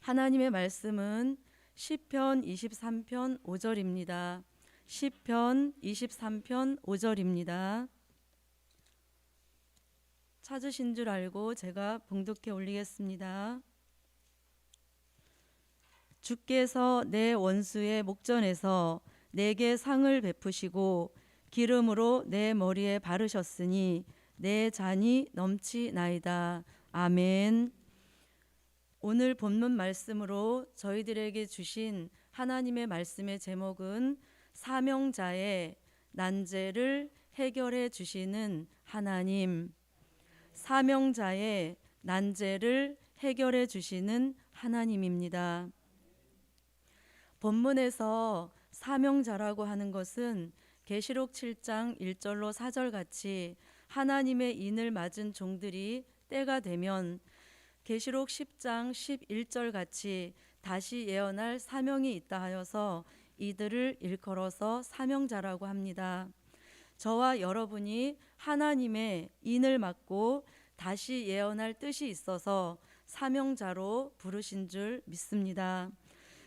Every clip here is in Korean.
하나님의 말씀은 시편 23편 5절입니다. 시편 23편 5절입니다. 찾으신 줄 알고 제가 봉독해 올리겠습니다. 주께서 내 원수의 목전에서 내게 상을 베푸시고 기름으로 내 머리에 바르셨으니 내 잔이 넘치나이다. 아멘. 오늘 본문 말씀으로 저희들에게 주신 하나님의 말씀의 제목은 사명자의 난제를 해결해 주시는 하나님. 사명자의 난제를 해결해 주시는 하나님입니다. 본문에서 사명자라고 하는 것은 계시록 7장 1절로 4절 같이 하나님의 인을 맞은 종들이 때가 되면 계시록 10장 11절 같이 다시 예언할 사명이 있다 하여서 이들을 일컬어서 사명자라고 합니다. 저와 여러분이 하나님의 인을 맞고 다시 예언할 뜻이 있어서 사명자로 부르신 줄 믿습니다.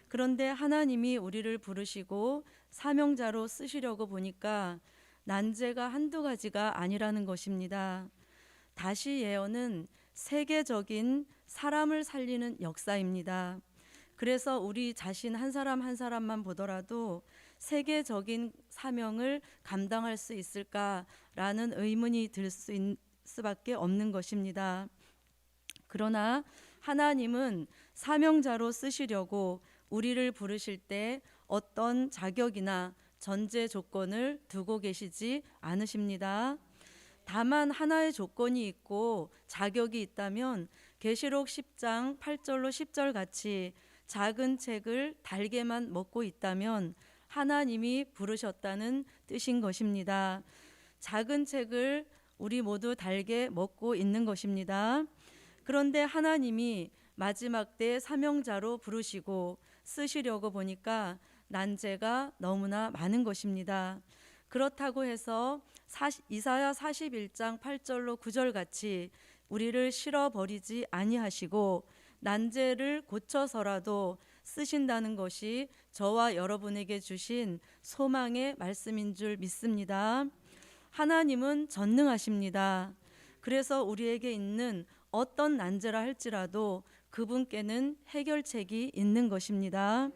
그런데 하나님이 우리를 부르시고 사명자로 쓰시려고 보니까 난제가 한두 가지가 아니라는 것입니다. 다시 예언은 세계적인 사람을 살리는 역사입니다. 그래서 우리 자신 한 사람 한 사람만 보더라도 세계적인 사명을 감당할 수 있을까라는 의문이 들 수밖에 없는 것입니다. 그러나 하나님은 사명자로 쓰시려고 우리를 부르실 때 어떤 자격이나 전제 조건을 두고 계시지 않으십니다. 다만 하나의 조건이 있고 자격이 있다면 계시록 10장 8절로 10절 같이 작은 책을 달게만 먹고 있다면 하나님이 부르셨다는 뜻인 것입니다. 작은 책을 우리 모두 달게 먹고 있는 것입니다. 그런데 하나님이 마지막 때 사명자로 부르시고 쓰시려고 보니까 난제가 너무나 많은 것입니다. 그렇다고 해서 이사야 41장 8절로 9절 같이 우리를 실어버리지 아니하시고 난제를 고쳐서라도 쓰신다는 것이 저와 여러분에게 주신 소망의 말씀인 줄 믿습니다. 하나님은 전능하십니다. 그래서 우리에게 있는 어떤 난제라 할지라도 그분께는 해결책이 있는 것입니다.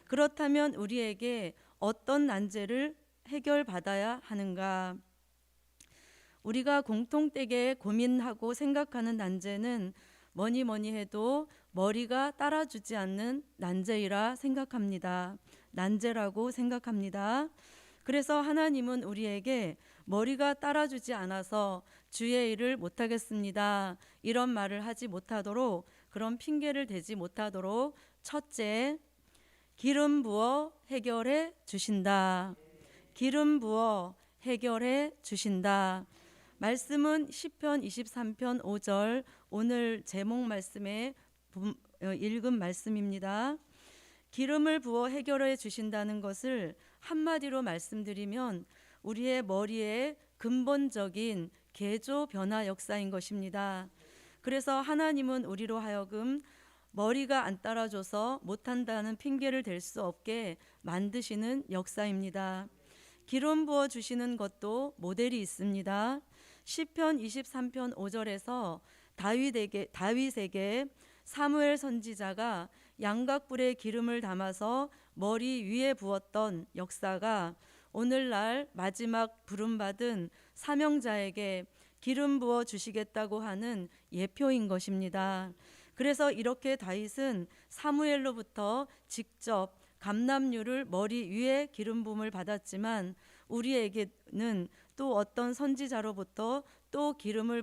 그렇다면 우리에게 어떤 난제를 해결받아야 하는가? 우리가 공통되게 고민하고 생각하는 난제는 뭐니 해도 머리가 따라주지 않는 난제이라 생각합니다. 난제라고 생각합니다. 그래서 하나님은 우리에게 머리가 따라주지 않아서 주의 일을 못하겠습니다. 이런 말을 하지 못하도록, 그런 핑계를 대지 못하도록 첫째, 기름 부어 해결해 주신다. 기름 부어 해결해 주신다. 말씀은 시편 23편 5절 오늘 제목 말씀에 읽은 말씀입니다. 기름을 부어 해결해 주신다는 것을 한마디로 말씀드리면 우리의 머리의 근본적인 개조 변화 역사인 것입니다. 그래서 하나님은 우리로 하여금 머리가 안 따라줘서 못한다는 핑계를 댈 수 없게 만드시는 역사입니다. 기름 부어 주시는 것도 모델이 있습니다. 시편 23편 5절에서 다윗에게 사무엘 선지자가 양각불에 기름을 담아서 머리 위에 부었던 역사가 오늘날 마지막 부름받은 사명자에게 기름 부어 주시겠다고 하는 예표인 것입니다. 그래서 이렇게 다윗은 사무엘로부터 직접 감람류를 머리 위에 기름 부음을 받았지만 우리에게는 또 어떤 선지자로부터 또 기름을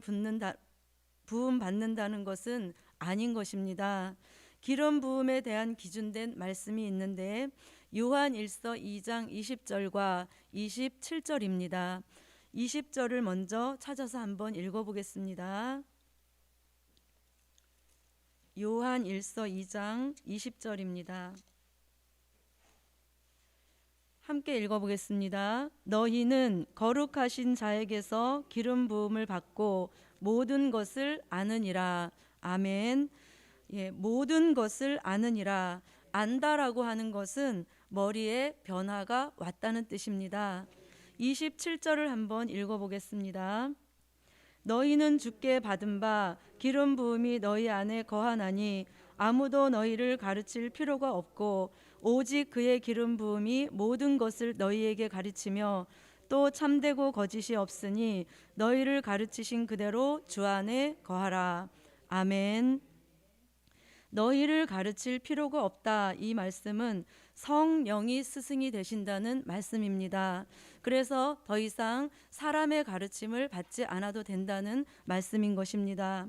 부음 받는다는 것은 아닌 것입니다. 기름 부음에 대한 기준된 말씀이 있는데 요한일서 2장 20절과 27절입니다. 20절을 먼저 찾아서 한번 읽어보겠습니다. 요한일서 2장 20절입니다. 함께 읽어보겠습니다. 너희는 거룩하신 자에게서 기름 부음을 받고 모든 것을 아느니라. 아멘. 모든 것을 아느니라. 안다라고 하는 것은 머리에 변화가 왔다는 뜻입니다. 27절을 한번 읽어보겠습니다. 너희는 주께 받은 바 기름 부음이 너희 안에 거하나니 아무도 너희를 가르칠 필요가 없고 오직 그의 기름 부음이 모든 것을 너희에게 가르치며 또 참되고 거짓이 없으니 너희를 가르치신 그대로 주 안에 거하라. 아멘. 너희를 가르칠 필요가 없다. 이 말씀은 성령이 스승이 되신다는 말씀입니다. 그래서 더 이상 사람의 가르침을 받지 않아도 된다는 말씀인 것입니다.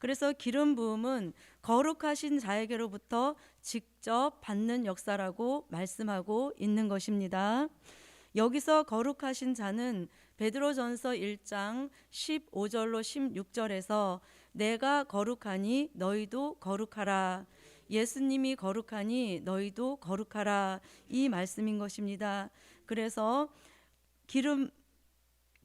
그래서 기름 부음은 거룩하신 자에게로부터 직접 받는 역사라고 말씀하고 있는 것입니다. 여기서 거룩하신 자는 베드로전서 1장 15절로 16절에서 내가 거룩하니 너희도 거룩하라. 예수님이 거룩하니 너희도 거룩하라. 이 말씀인 것입니다. 그래서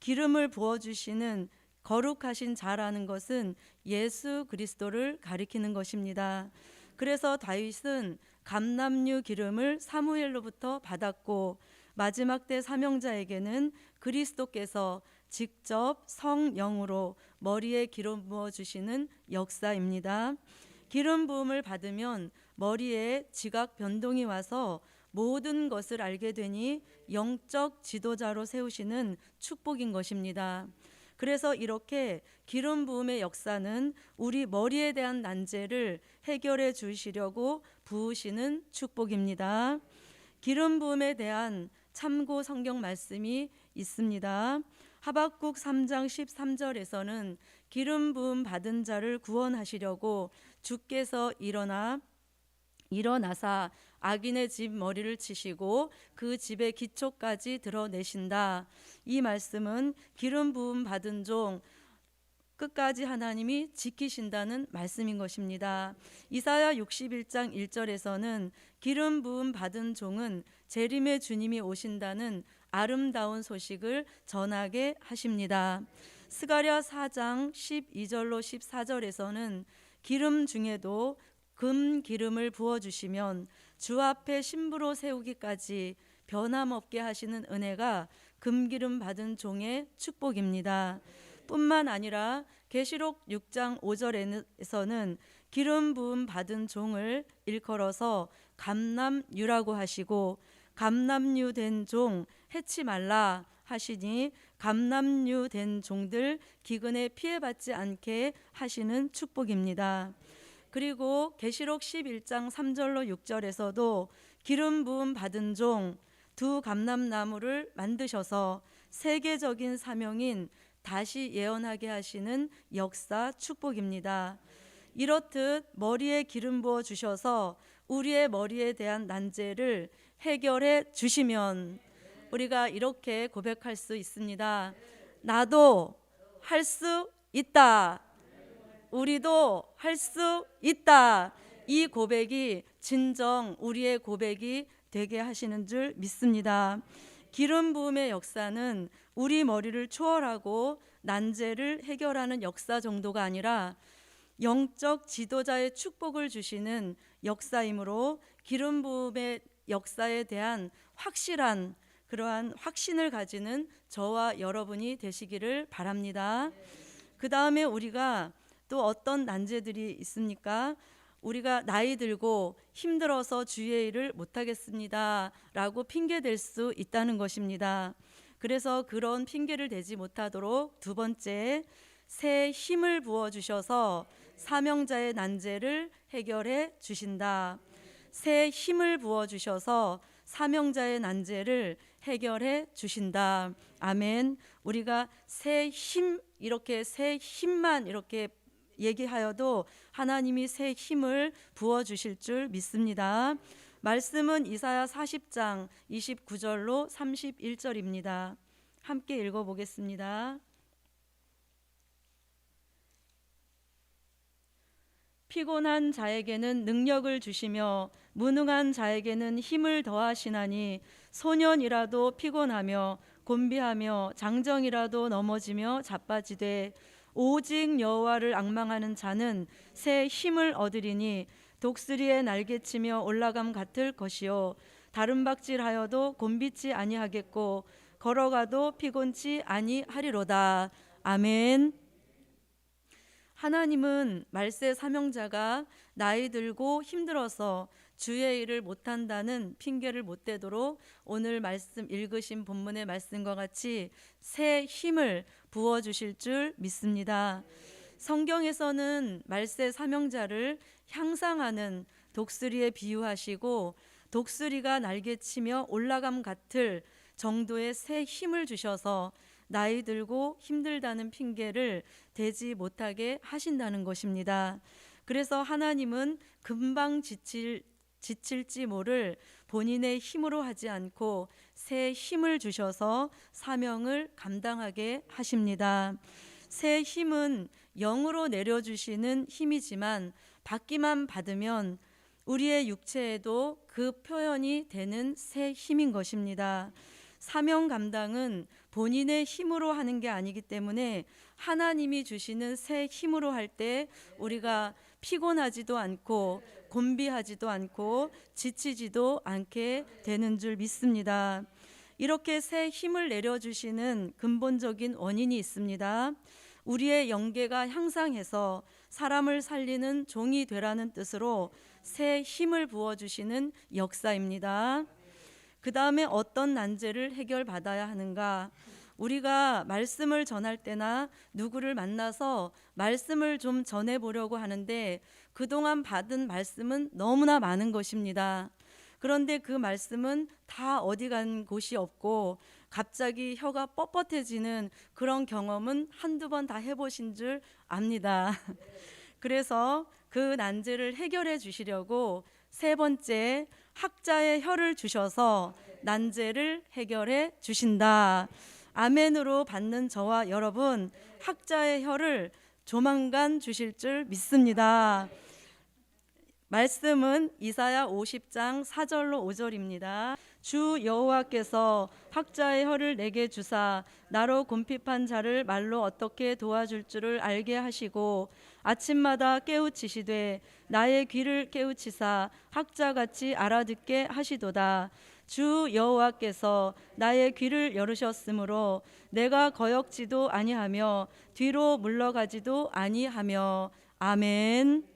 기름을 부어주시는 거룩하신 자라는 것은 예수 그리스도를 가리키는 것입니다. 그래서 다윗은 감람류 기름을 사무엘로부터 받았고 마지막 때 사명자에게는 그리스도께서 직접 성령으로 머리에 기름 부어 주시는 역사입니다. 기름 부음을 받으면 머리에 지각 변동이 와서 모든 것을 알게 되니 영적 지도자로 세우시는 축복인 것입니다. 그래서 이렇게 기름 부음의 역사는 우리 머리에 대한 난제를 해결해 주시려고 부으시는 축복입니다. 기름 부음에 대한 참고 성경 말씀이 있습니다. 하박국 3장 13절에서는 기름 부음 받은 자를 구원하시려고 주께서 일어나사 악인의 집 머리를 치시고 그 집의 기초까지 드러내신다. 이 말씀은 기름 부음 받은 종 끝까지 하나님이 지키신다는 말씀인 것입니다. 이사야 61장 1절에서는 기름 부음 받은 종은 재림의 주님이 오신다는 아름다운 소식을 전하게 하십니다. 스가랴 4장 12절로 14절에서는 기름 중에도 금 기름을 부어주시면 주 앞에 신부로 세우기까지 변함없게 하시는 은혜가 금기름 받은 종의 축복입니다. 뿐만 아니라 계시록 6장 5절에서는 기름 부음 받은 종을 일컬어서 감람류라고 하시고 감람류 된 종 해치 말라 하시니 감람류 된 종들 기근에 피해받지 않게 하시는 축복입니다. 그리고 계시록 11장 3절로 6절에서도 기름 부음 받은 종 두 감람나무를 만드셔서 세계적인 사명인 다시 예언하게 하시는 역사 축복입니다. 이렇듯 머리에 기름 부어 주셔서 우리의 머리에 대한 난제를 해결해 주시면 우리가 이렇게 고백할 수 있습니다. 나도 할 수 있다. 우리도 할 수 있다. 이 고백이 진정 우리의 고백이 되게 하시는 줄 믿습니다. 기름 부음의 역사는 우리 머리를 초월하고 난제를 해결하는 역사 정도가 아니라 영적 지도자의 축복을 주시는 역사이므로 기름 부음의 역사에 대한 확실한 그러한 확신을 가지는 저와 여러분이 되시기를 바랍니다. 그 다음에 우리가 또 어떤 난제들이 있습니까? 우리가 나이 들고 힘들어서 주의 일을 못하겠습니다 라고 핑계댈 수 있다는 것입니다. 그래서 그런 핑계를 대지 못하도록 두 번째, 새 힘을 부어주셔서 사명자의 난제를 해결해 주신다. 새 힘을 부어주셔서 사명자의 난제를 해결해 주신다. 아멘. 우리가 새 힘, 이렇게 새 힘만 이렇게 얘기하여도 하나님이 새 힘을 부어주실 줄 믿습니다. 말씀은 이사야 40장 29절로 31절입니다. 함께 읽어보겠습니다. 피곤한 자에게는 능력을 주시며 무능한 자에게는 힘을 더하시나니 소년이라도 피곤하며 곤비하며 장정이라도 넘어지며 자빠지되 오직 여호와를 앙망하는 자는 새 힘을 얻으리니 독수리의 날개치며 올라감 같을 것이요 다름박질하여도 곤비지 아니하겠고 걸어가도 피곤치 아니하리로다. 아멘. 하나님은 말세 사명자가 나이 들고 힘들어서 주의 일을 못한다는 핑계를 못 대도록 오늘 말씀 읽으신 본문의 말씀과 같이 새 힘을 부어주실 줄 믿습니다. 성경에서는 말세 사명자를 향상하는 독수리에 비유하시고 독수리가 날개치며 올라감 같을 정도의 새 힘을 주셔서 나이 들고 힘들다는 핑계를 대지 못하게 하신다는 것입니다. 그래서 하나님은 금방 지칠지 모를 본인의 힘으로 하지 않고 새 힘을 주셔서 사명을 감당하게 하십니다. 새 힘은 영으로 내려주시는 힘이지만 받기만 받으면 우리의 육체에도 그 표현이 되는 새 힘인 것입니다. 사명 감당은 본인의 힘으로 하는 게 아니기 때문에 하나님이 주시는 새 힘으로 할 때 우리가 피곤하지도 않고 곤비하지도 않고 지치지도 않게 되는 줄 믿습니다. 이렇게 새 힘을 내려주시는 근본적인 원인이 있습니다. 우리의 영계가 향상해서 사람을 살리는 종이 되라는 뜻으로 새 힘을 부어주시는 역사입니다. 그 다음에 어떤 난제를 해결받아야 하는가? 우리가 말씀을 전할 때나 누구를 만나서 말씀을 좀 전해보려고 하는데 그동안 받은 말씀은 너무나 많은 것입니다. 그런데 그 말씀은 다 어디 간 곳이 없고 갑자기 혀가 뻣뻣해지는 그런 경험은 한두 번 다 해보신 줄 압니다. 그래서 그 난제를 해결해 주시려고 세 번째, 학자의 혀를 주셔서 난제를 해결해 주신다. 아멘으로 받는 저와 여러분, 학자의 혀를 조만간 주실 줄 믿습니다. 말씀은 이사야 50장 4절로 5절입니다. 주 여호와께서 학자의 혀를 내게 주사 나로 곤핍한 자를 말로 어떻게 도와줄 줄을 알게 하시고 아침마다 깨우치시되 나의 귀를 깨우치사 학자같이 알아듣게 하시도다. 주 여호와께서 나의 귀를 열으셨으므로 내가 거역지도 아니하며 뒤로 물러가지도 아니하며. 아멘.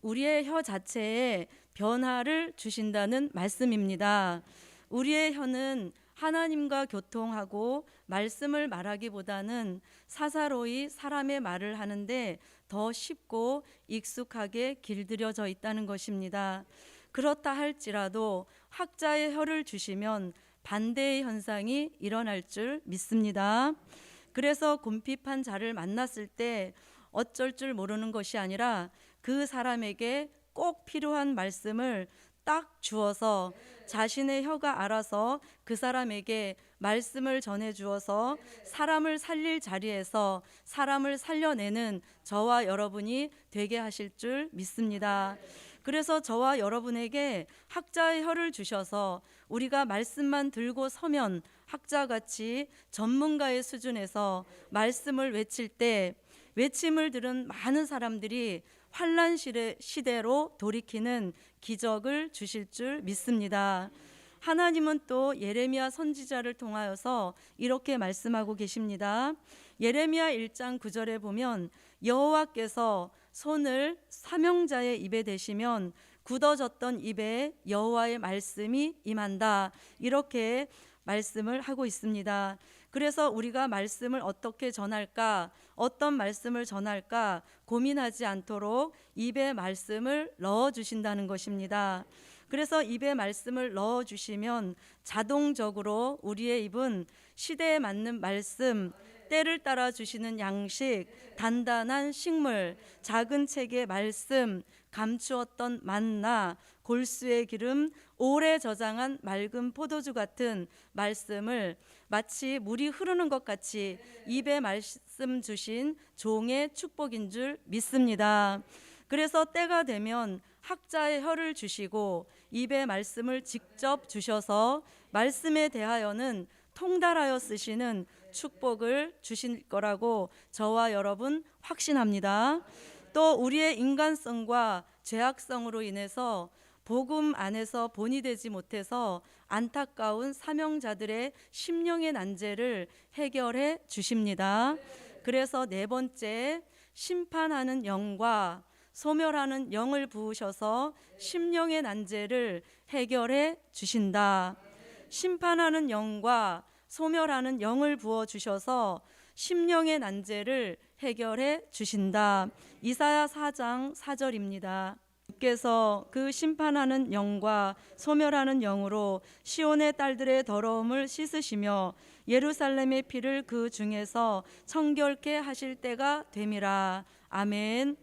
우리의 혀 자체에 변화를 주신다는 말씀입니다. 우리의 혀는 하나님과 교통하고 말씀을 말하기보다는 사사로이 사람의 말을 하는데 더 쉽고 익숙하게 길들여져 있다는 것입니다. 그렇다 할지라도 학자의 혀를 주시면 반대의 현상이 일어날 줄 믿습니다. 그래서 곤핍한 자를 만났을 때 어쩔 줄 모르는 것이 아니라 그 사람에게 꼭 필요한 말씀을 딱 주어서 자신의 혀가 알아서 그 사람에게 말씀을 전해 주어서 사람을 살릴 자리에서 사람을 살려내는 저와 여러분이 되게 하실 줄 믿습니다. 그래서 저와 여러분에게 학자의 혀를 주셔서 우리가 말씀만 들고 서면 학자같이 전문가의 수준에서 말씀을 외칠 때 외침을 들은 많은 사람들이 환난 시대로 돌이키는 기적을 주실 줄 믿습니다. 하나님은 또 예레미야 선지자를 통하여서 이렇게 말씀하고 계십니다. 예레미야 1장 9절에 보면 여호와께서 손을 사명자의 입에 대시면 굳어졌던 입에 여호와의 말씀이 임한다. 이렇게 말씀을 하고 있습니다. 그래서 우리가 말씀을 어떻게 전할까, 어떤 말씀을 전할까 고민하지 않도록 입에 말씀을 넣어주신다는 것입니다. 그래서 입에 말씀을 넣어주시면 자동적으로 우리의 입은 시대에 맞는 말씀, 때를 따라 주시는 양식, 단단한 식물, 작은 책의 말씀, 감추었던 만나, 골수의 기름, 오래 저장한 맑은 포도주 같은 말씀을 마치 물이 흐르는 것 같이 입에 말씀 주신 종의 축복인 줄 믿습니다. 그래서 때가 되면 학자의 혀를 주시고 입에 말씀을 직접 주셔서 말씀에 대하여는 통달하여 쓰시는 축복을 주실 거라고 저와 여러분 확신합니다. 또 우리의 인간성과 죄악성으로 인해서 복음 안에서 본이 되지 못해서 안타까운 사명자들의 심령의 난제를 해결해 주십니다. 그래서 네 번째, 심판하는 영과 소멸하는 영을 부으셔서 심령의 난제를 해결해 주신다. 심판하는 영과 소멸하는 영을 부어 주셔서 심령의 난제를 해결해 주신다. 이사야 4장 4절입니다. 주께서 그 심판하는 영과 소멸하는 영으로 시온의 딸들의 더러움을 씻으시며 예루살렘의 피를 그 중에서 청결케 하실 때가 됨이라. 아멘.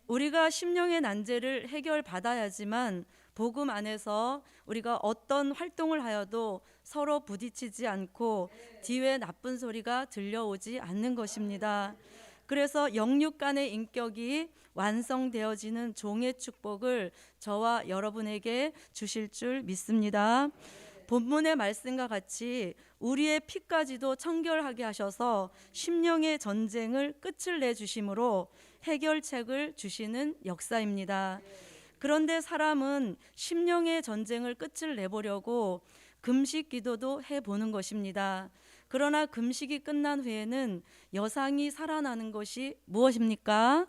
우리가 심령의 난제를 해결받아야지만 복음 안에서 우리가 어떤 활동을 하여도 서로 부딪히지 않고 뒤에 나쁜 소리가 들려오지 않는 것입니다. 그래서 영육 간의 인격이 완성되어지는 종의 축복을 저와 여러분에게 주실 줄 믿습니다. 본문의 말씀과 같이 우리의 피까지도 청결하게 하셔서 심령의 전쟁을 끝을 내주심으로 해결책을 주시는 역사입니다. 그런데 사람은 심령의 전쟁을 끝을 내보려고 금식 기도도 해보는 것입니다. 그러나 금식이 끝난 후에는 여상이 살아나는 것이 무엇입니까?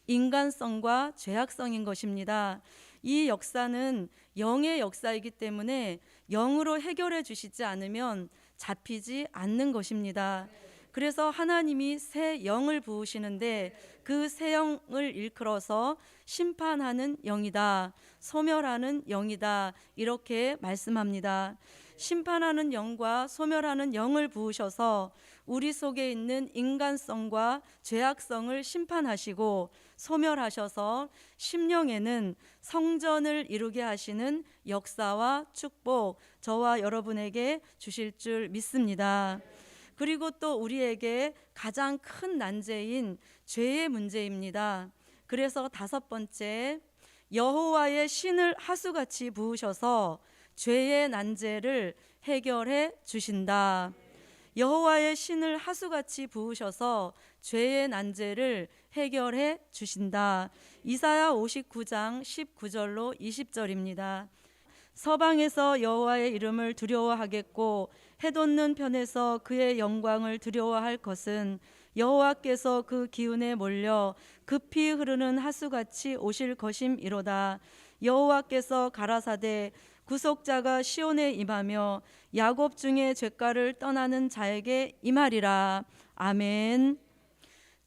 인간성과 죄악성인 것입니다. 이 역사는 영의 역사이기 때문에 영으로 해결해 주시지 않으면 잡히지 않는 것입니다. 그래서 하나님이 새 영을 부으시는데 그 새 영을 일컬어서 심판하는 영이다, 소멸하는 영이다, 이렇게 말씀합니다. 심판하는 영과 소멸하는 영을 부으셔서 우리 속에 있는 인간성과 죄악성을 심판하시고 소멸하셔서 심령에는 성전을 이루게 하시는 역사와 축복 저와 여러분에게 주실 줄 믿습니다. 그리고 또 우리에게 가장 큰 난제인 죄의 문제입니다. 그래서 다섯 번째, 여호와의 신을 하수같이 부으셔서 죄의 난제를 해결해 주신다. 여호와의 신을 하수같이 부으셔서 죄의 난제를 해결해 주신다. 이사야 59장 19절로 20절입니다. 서방에서 여호와의 이름을 두려워하겠고 해돋는 편에서 그의 영광을 두려워할 것은 여호와께서 그 기운에 몰려 급히 흐르는 하수같이 오실 것임이로다. 여호와께서 가라사대 구속자가 시온에 임하며 야곱 중에 죄가를 떠나는 자에게 임하리라. 아멘.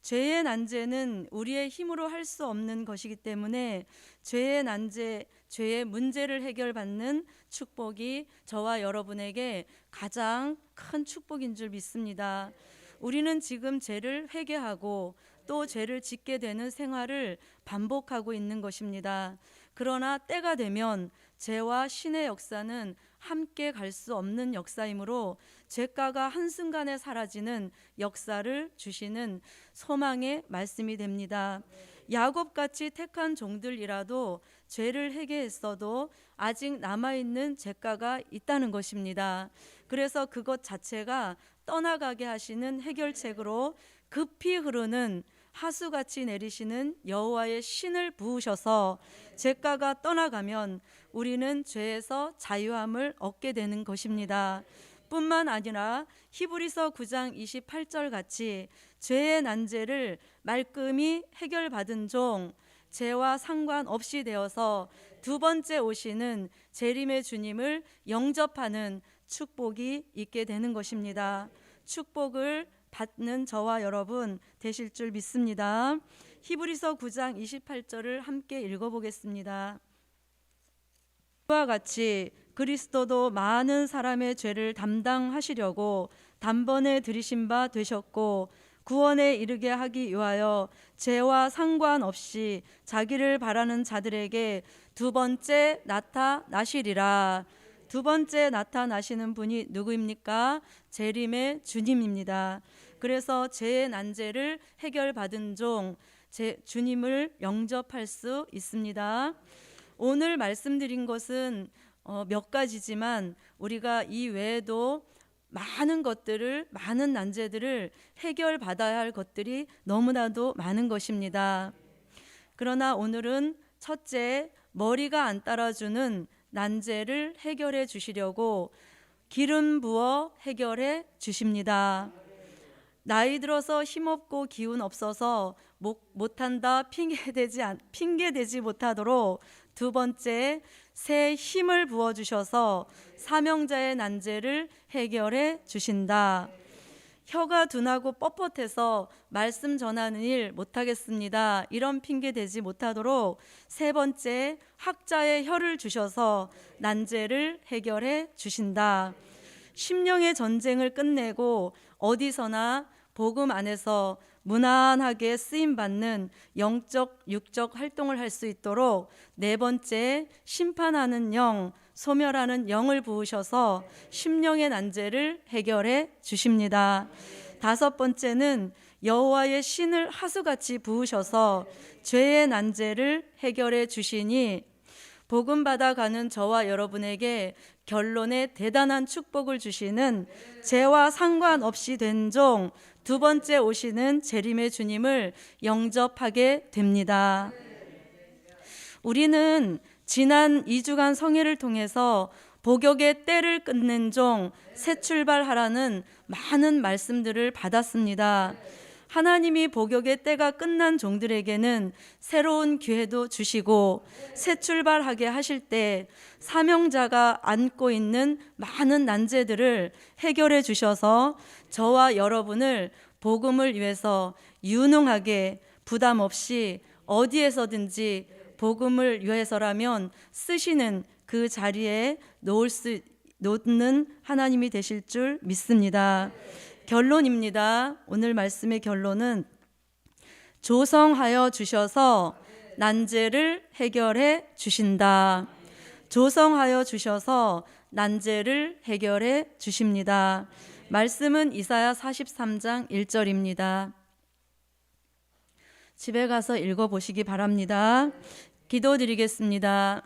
죄의 난제는 우리의 힘으로 할 수 없는 것이기 때문에 죄의 난제, 죄의 문제를 해결받는 축복이 저와 여러분에게 가장 큰 축복인 줄 믿습니다. 우리는 지금 죄를 회개하고 또 죄를 짓게 되는 생활을 반복하고 있는 것입니다. 그러나 때가 되면 죄와 신의 역사는 함께 갈 수 없는 역사이므로 죄가가 한순간에 사라지는 역사를 주시는 소망의 말씀이 됩니다. 야곱같이 택한 종들이라도 죄를 회개했어도 아직 남아있는 죄가가 있다는 것입니다. 그래서 그것 자체가 떠나가게 하시는 해결책으로 급히 흐르는 하수같이 내리시는 여호와의 신을 부으셔서 죄가가 떠나가면 우리는 죄에서 자유함을 얻게 되는 것입니다. 뿐만 아니라 히브리서 9장 28절 같이 죄의 난제를 말끔히 해결받은 종, 죄와 상관없이 되어서 두 번째 오시는 재림의 주님을 영접하는 축복이 있게 되는 것입니다. 축복을 받는 저와 여러분 되실 줄 믿습니다. 히브리서 9장 28절을 함께 읽어보겠습니다. 그와 같이 그리스도도 많은 사람의 죄를 담당하시려고 단번에 들이신 바 되셨고 구원에 이르게 하기 위하여 죄와 상관없이 자기를 바라는 자들에게 두 번째 나타나시리라. 두 번째 나타나시는 분이 누구입니까? 재림의 주님입니다. 그래서 죄의 난제를 해결받은 종, 주님을 영접할 수 있습니다. 오늘 말씀드린 것은 몇 가지지만 우리가 이 외에도 많은 것들을, 많은 난제들을 해결받아야 할 것들이 너무나도 많은 것입니다. 그러나 오늘은 첫째, 머리가 안 따라주는 난제를 해결해 주시려고 기름 부어 해결해 주십니다. 나이 들어서 힘없고 기운 없어서 못한다 핑계대지 못하도록 두 번째, 새 힘을 부어주셔서 사명자의 난제를 해결해 주신다. 혀가 둔하고 뻣뻣해서 말씀 전하는 일 못하겠습니다. 이런 핑계 대지 못하도록 세 번째, 학자의 혀를 주셔서 난제를 해결해 주신다. 심령의 전쟁을 끝내고 어디서나 복음 안에서 무난하게 쓰임받는 영적, 육적 활동을 할 수 있도록 네 번째, 심판하는 영, 소멸하는 영을 부으셔서 심령의 난제를 해결해 주십니다. 다섯 번째는 여호와의 신을 하수같이 부으셔서 죄의 난제를 해결해 주시니 복음 받아가는 저와 여러분에게 결론에 대단한 축복을 주시는 죄와 상관없이 된 종, 두 번째 오시는 재림의 주님을 영접하게 됩니다. 우리는 지난 2주간 성회를 통해서 복역의 때를 끝낸 종, 새 출발하라는 많은 말씀들을 받았습니다. 하나님이 복역의 때가 끝난 종들에게는 새로운 기회도 주시고 새 출발하게 하실 때 사명자가 안고 있는 많은 난제들을 해결해 주셔서 저와 여러분을 복음을 위해서 유능하게 부담 없이 어디에서든지 복음을 위해서라면 쓰시는 그 자리에 놓는 하나님이 되실 줄 믿습니다. 결론입니다. 오늘 말씀의 결론은 조성하여 주셔서 난제를 해결해 주신다. 조성하여 주셔서 난제를 해결해 주십니다. 말씀은 이사야 43장 1절입니다. 집에 가서 읽어보시기 바랍니다. 기도드리겠습니다.